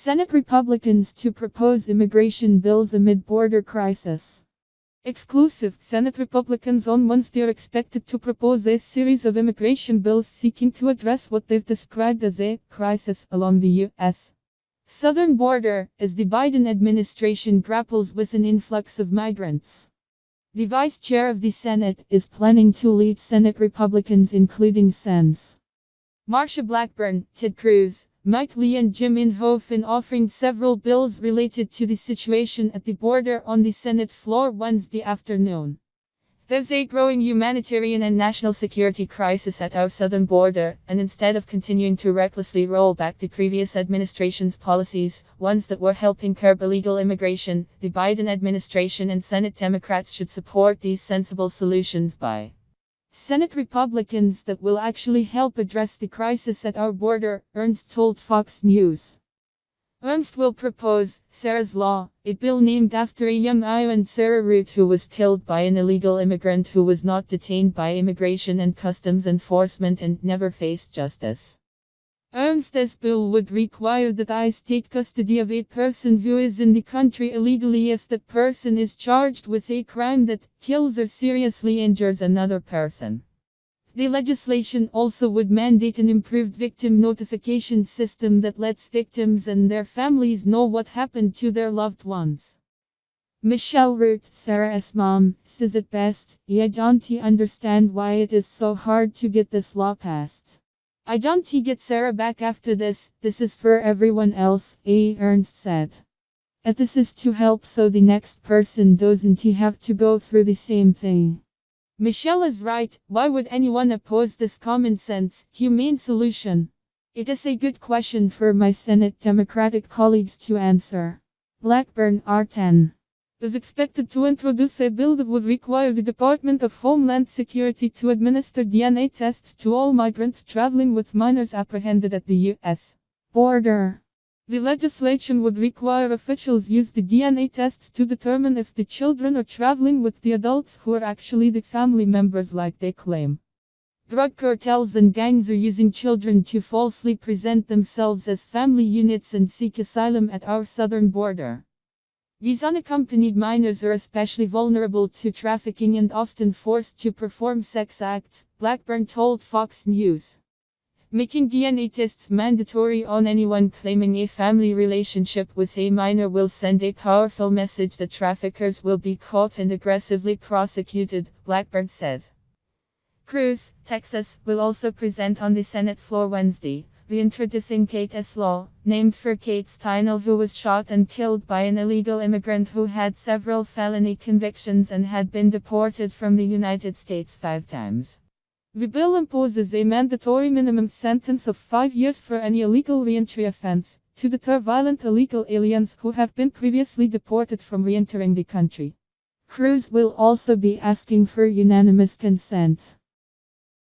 Senate Republicans to propose immigration bills amid border crisis. Exclusive. Senate Republicans on Wednesday are expected to propose a series of immigration bills seeking to address what they've described as a crisis along the U.S. southern border, as the Biden administration grapples with an influx of migrants. The vice chair of the Senate is planning to lead Senate Republicans including Sens. Marsha Blackburn, Ted Cruz, Lee and Jim Inhofe in offering several bills related to the situation at the border on the Senate floor Wednesday afternoon. There's a growing humanitarian and national security crisis at our southern border, and instead of continuing to recklessly roll back the previous administration's policies, ones that were helping curb illegal immigration, the Biden administration and Senate Democrats should support these sensible solutions by Senate Republicans that will actually help address the crisis at our border, Ernst told Fox News. Ernst will propose Sarah's Law, a bill named after a young Iowan Sarah Root who was killed by an illegal immigrant who was not detained by Immigration and Customs Enforcement and never faced justice. Ernst's bill would require that ICE take custody of a person who is in the country illegally if that person is charged with a crime that kills or seriously injures another person. The legislation also would mandate an improved victim notification system that lets victims and their families know what happened to their loved ones. Michelle Root, Sarah's mom, says it best, "I don't understand why it is so hard to get this law passed. I don't get Sarah back after this is for everyone else," Ernst said. And this is to help so the next person doesn't have to go through the same thing. Michelle is right. Why would anyone oppose this common sense, humane solution? It is a good question for my Senate Democratic colleagues to answer. Blackburn, R10. Is expected to introduce a bill that would require the Department of Homeland Security to administer DNA tests to all migrants traveling with minors apprehended at the U.S. border. The legislation would require officials use the DNA tests to determine if the children are traveling with the adults who are actually the family members like they claim. Drug cartels and gangs are using children to falsely present themselves as family units and seek asylum at our southern border. These unaccompanied minors are especially vulnerable to trafficking and often forced to perform sex acts, Blackburn told Fox News. Making DNA tests mandatory on anyone claiming a family relationship with a minor will send a powerful message that traffickers will be caught and aggressively prosecuted, Blackburn said. Cruz, Texas, will also present on the Senate floor Wednesday, reintroducing Kate's Law, named for Kate Steinle, who was shot and killed by an illegal immigrant who had several felony convictions and had been deported from the United States 5 times. The bill imposes a mandatory minimum sentence of 5 years for any illegal reentry offense, to deter violent illegal aliens who have been previously deported from reentering the country. Cruz will also be asking for unanimous consent.